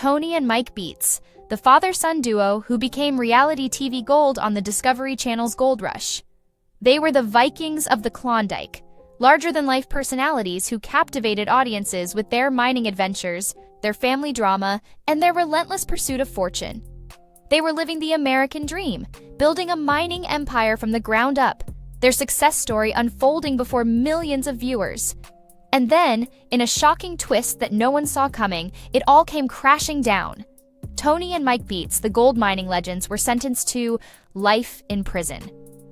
Tony and Mike Beets, the father-son duo who became reality TV gold on the Discovery Channel's Gold Rush. They were the Vikings of the Klondike, larger-than-life personalities who captivated audiences with their mining adventures, their family drama, and their relentless pursuit of fortune. They were living the American dream, building a mining empire from the ground up, their success story unfolding before millions of viewers. And then, in a shocking twist that no one saw coming, it all came crashing down. Tony and Mike Beets, the gold mining legends, were sentenced to life in prison.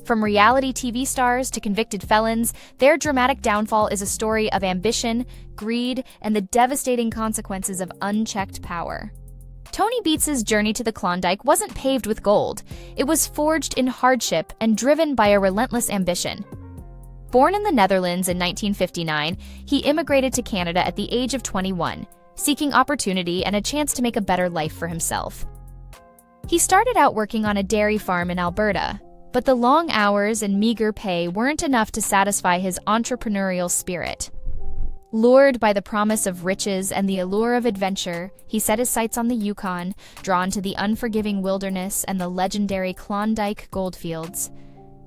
From reality TV stars to convicted felons, their dramatic downfall is a story of ambition, greed, and the devastating consequences of unchecked power. Tony Beets' journey to the Klondike wasn't paved with gold. It was forged in hardship and driven by a relentless ambition. Born in the Netherlands in 1959, he immigrated to Canada at the age of 21, seeking opportunity and a chance to make a better life for himself. He started out working on a dairy farm in Alberta, but the long hours and meager pay weren't enough to satisfy his entrepreneurial spirit. Lured by the promise of riches and the allure of adventure, he set his sights on the Yukon, drawn to the unforgiving wilderness and the legendary Klondike goldfields.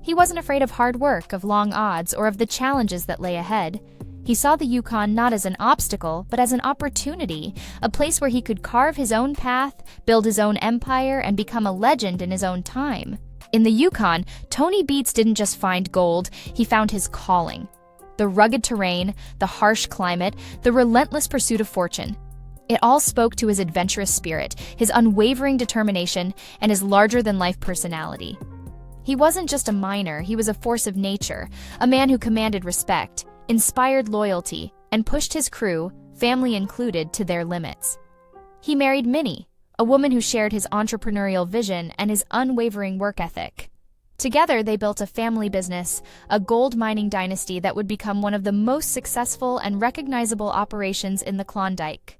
He wasn't afraid of hard work, of long odds, or of the challenges that lay ahead. He saw the Yukon not as an obstacle, but as an opportunity, a place where he could carve his own path, build his own empire, and become a legend in his own time. In the Yukon, Tony Beets didn't just find gold, he found his calling. The rugged terrain, the harsh climate, the relentless pursuit of fortune. It all spoke to his adventurous spirit, his unwavering determination, and his larger-than-life personality. He wasn't just a miner, he was a force of nature, a man who commanded respect, inspired loyalty, and pushed his crew, family included, to their limits. He married Minnie, a woman who shared his entrepreneurial vision and his unwavering work ethic. Together, they built a family business, a gold mining dynasty that would become one of the most successful and recognizable operations in the Klondike.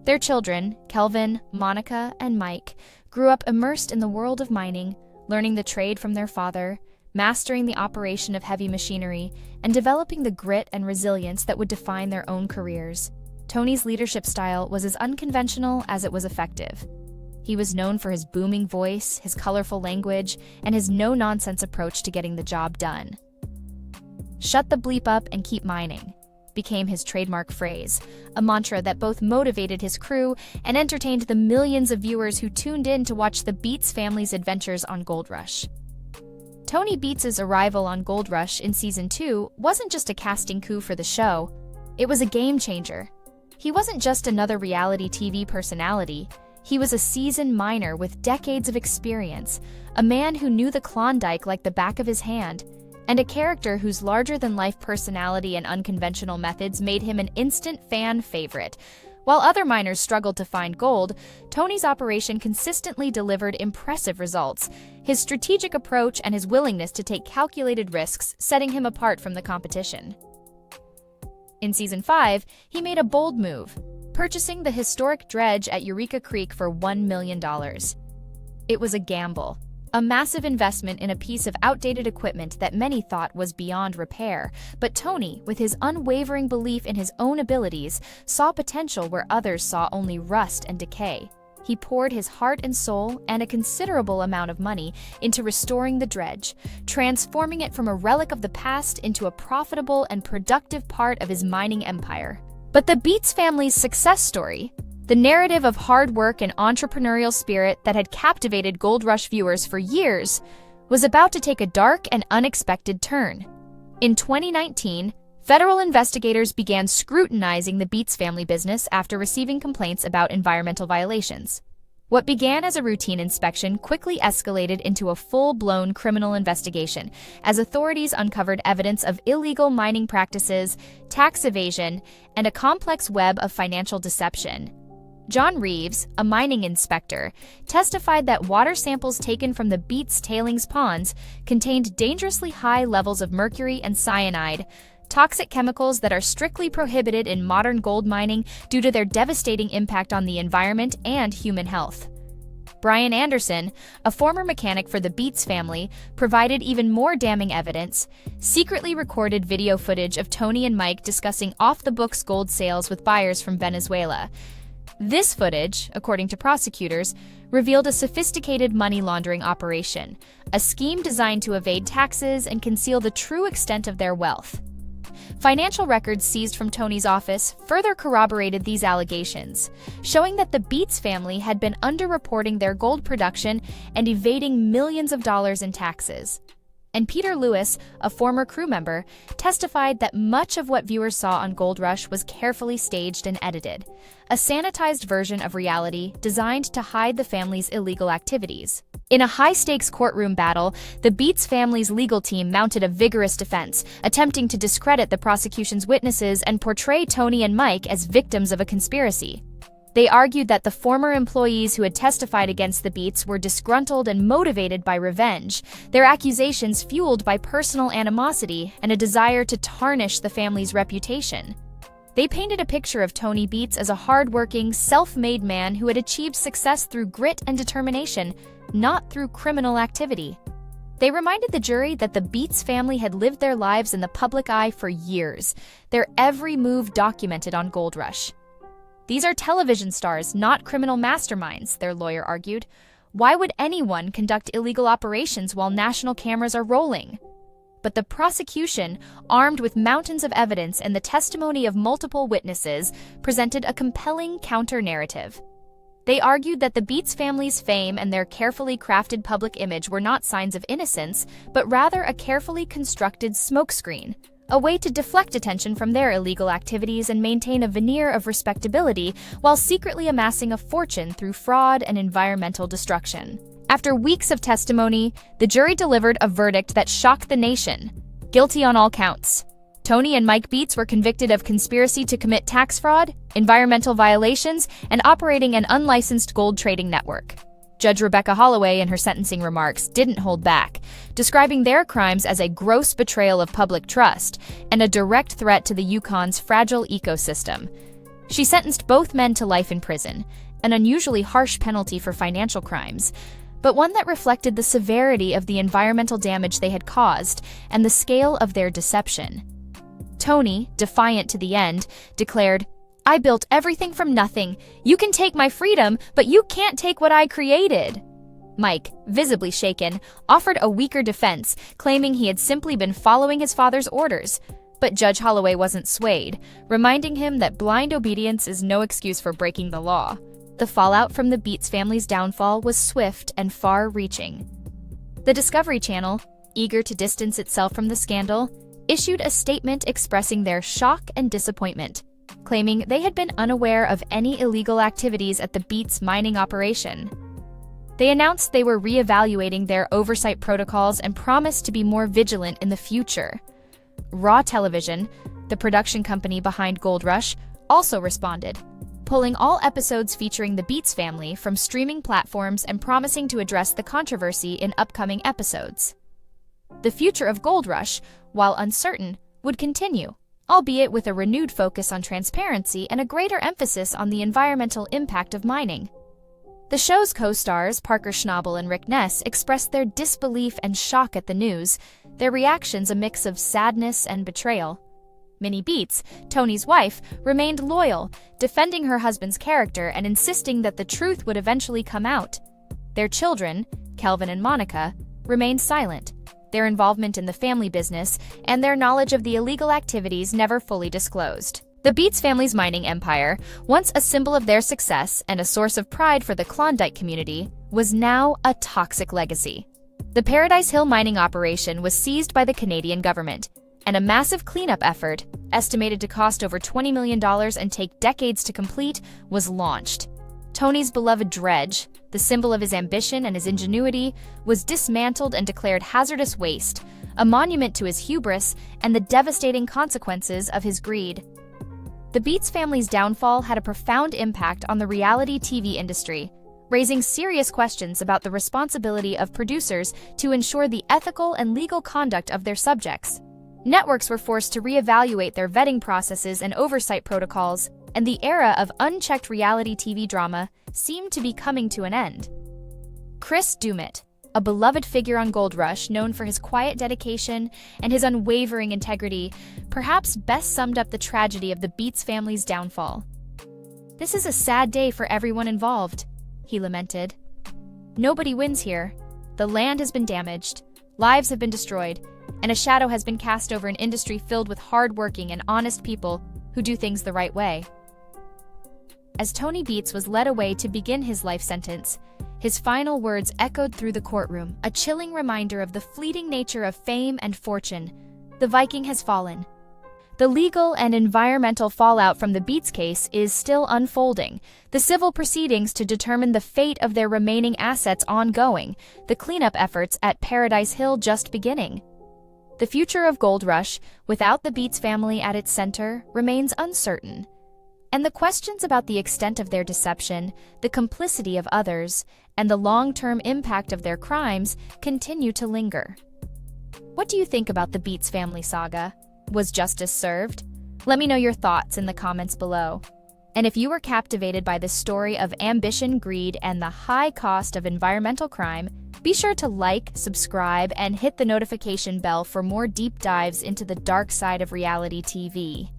Their children, Kelvin, Monica, and Mike, grew up immersed in the world of mining, learning the trade from their father, mastering the operation of heavy machinery, and developing the grit and resilience that would define their own careers. Tony's leadership style was as unconventional as it was effective. He was known for his booming voice, his colorful language, and his no-nonsense approach to getting the job done. "Shut the bleep up and keep mining" became his trademark phrase, a mantra that both motivated his crew and entertained the millions of viewers who tuned in to watch the Beets family's adventures on Gold Rush. Tony Beets' arrival on Gold Rush in Season 2 wasn't just a casting coup for the show, it was a game-changer. He wasn't just another reality TV personality, he was a seasoned miner with decades of experience, a man who knew the Klondike like the back of his hand, and a character whose larger-than-life personality and unconventional methods made him an instant fan favorite. While other miners struggled to find gold, Tony's operation consistently delivered impressive results, his strategic approach and his willingness to take calculated risks setting him apart from the competition. In Season 5, he made a bold move, purchasing the historic dredge at Eureka Creek for $1 million. It was a gamble, a massive investment in a piece of outdated equipment that many thought was beyond repair, but Tony, with his unwavering belief in his own abilities, saw potential where others saw only rust and decay. He poured his heart and soul and a considerable amount of money into restoring the dredge, transforming it from a relic of the past into a profitable and productive part of his mining empire. But the Beets family's success story, the narrative of hard work and entrepreneurial spirit that had captivated Gold Rush viewers for years, was about to take a dark and unexpected turn. In 2019, federal investigators began scrutinizing the Beets family business after receiving complaints about environmental violations. What began as a routine inspection quickly escalated into a full-blown criminal investigation as authorities uncovered evidence of illegal mining practices, tax evasion, and a complex web of financial deception. John Reeves, a mining inspector, testified that water samples taken from the Beets tailings ponds contained dangerously high levels of mercury and cyanide, toxic chemicals that are strictly prohibited in modern gold mining due to their devastating impact on the environment and human health. Brian Anderson, a former mechanic for the Beets family, provided even more damning evidence, secretly recorded video footage of Tony and Mike discussing off-the-books gold sales with buyers from Venezuela. This footage, according to prosecutors, revealed a sophisticated money laundering operation, a scheme designed to evade taxes and conceal the true extent of their wealth. Financial records seized from Tony's office further corroborated these allegations, showing that the Beets family had been underreporting their gold production and evading millions of dollars in taxes. And Peter Lewis, a former crew member, testified that much of what viewers saw on Gold Rush was carefully staged and edited, a sanitized version of reality designed to hide the family's illegal activities. In a high-stakes courtroom battle, the Beets family's legal team mounted a vigorous defense, attempting to discredit the prosecution's witnesses and portray Tony and Mike as victims of a conspiracy. They argued that the former employees who had testified against the Beets were disgruntled and motivated by revenge, their accusations fueled by personal animosity and a desire to tarnish the family's reputation. They painted a picture of Tony Beets as a hard-working, self-made man who had achieved success through grit and determination, not through criminal activity. They reminded the jury that the Beets family had lived their lives in the public eye for years, their every move documented on Gold Rush. These are television stars, not criminal masterminds, their lawyer argued. Why would anyone conduct illegal operations while national cameras are rolling? But the prosecution, armed with mountains of evidence and the testimony of multiple witnesses, presented a compelling counter-narrative. They argued that the Beets family's fame and their carefully crafted public image were not signs of innocence, but rather a carefully constructed smokescreen, a way to deflect attention from their illegal activities and maintain a veneer of respectability while secretly amassing a fortune through fraud and environmental destruction. After weeks of testimony, the jury delivered a verdict that shocked the nation. Guilty on all counts. Tony and Mike Beets were convicted of conspiracy to commit tax fraud, environmental violations, and operating an unlicensed gold trading network. Judge Rebecca Holloway, in her sentencing remarks, didn't hold back, describing their crimes as a gross betrayal of public trust and a direct threat to the Yukon's fragile ecosystem. She sentenced both men to life in prison, an unusually harsh penalty for financial crimes, but one that reflected the severity of the environmental damage they had caused and the scale of their deception. Tony, defiant to the end, declared, "I built everything from nothing. You can take my freedom, but you can't take what I created." Mike, visibly shaken, offered a weaker defense, claiming he had simply been following his father's orders. But Judge Holloway wasn't swayed, reminding him that blind obedience is no excuse for breaking the law. The fallout from the Beets family's downfall was swift and far-reaching. The Discovery Channel, eager to distance itself from the scandal, issued a statement expressing their shock and disappointment, claiming they had been unaware of any illegal activities at the Beets mining operation. They announced they were reevaluating their oversight protocols and promised to be more vigilant in the future. Raw Television, the production company behind Gold Rush, also responded, pulling all episodes featuring the Beets family from streaming platforms and promising to address the controversy in upcoming episodes. The future of Gold Rush, while uncertain, would continue, albeit with a renewed focus on transparency and a greater emphasis on the environmental impact of mining. The show's co-stars, Parker Schnabel and Rick Ness, expressed their disbelief and shock at the news, their reactions a mix of sadness and betrayal. Minnie Beets, Tony's wife, remained loyal, defending her husband's character and insisting that the truth would eventually come out. Their children, Kelvin and Monica, remained silent, their involvement in the family business and their knowledge of the illegal activities never fully disclosed. The Beets family's mining empire, once a symbol of their success and a source of pride for the Klondike community, was now a toxic legacy. The Paradise Hill mining operation was seized by the Canadian government, and a massive cleanup effort, estimated to cost over $20 million and take decades to complete, was launched. Tony's beloved dredge, the symbol of his ambition and his ingenuity, was dismantled and declared hazardous waste, a monument to his hubris and the devastating consequences of his greed. The Beets family's downfall had a profound impact on the reality TV industry, raising serious questions about the responsibility of producers to ensure the ethical and legal conduct of their subjects. Networks were forced to reevaluate their vetting processes and oversight protocols, and the era of unchecked reality TV drama seemed to be coming to an end. Chris Dumit, a beloved figure on Gold Rush known for his quiet dedication and his unwavering integrity, perhaps best summed up the tragedy of the Beets family's downfall. "This is a sad day for everyone involved," he lamented. "Nobody wins here. The land has been damaged, lives have been destroyed, and a shadow has been cast over an industry filled with hard-working and honest people who do things the right way." As Tony Beets was led away to begin his life sentence, his final words echoed through the courtroom, a chilling reminder of the fleeting nature of fame and fortune. The Viking has fallen. The legal and environmental fallout from the Beets case is still unfolding, the civil proceedings to determine the fate of their remaining assets ongoing, the cleanup efforts at Paradise Hill just beginning. The future of Gold Rush, without the Beets family at its center, remains uncertain. And the questions about the extent of their deception, the complicity of others, and the long-term impact of their crimes continue to linger. What do you think about the Beets family saga? Was justice served? Let me know your thoughts in the comments below. And if you were captivated by this story of ambition, greed, and the high cost of environmental crime, be sure to like, subscribe, and hit the notification bell for more deep dives into the dark side of reality TV.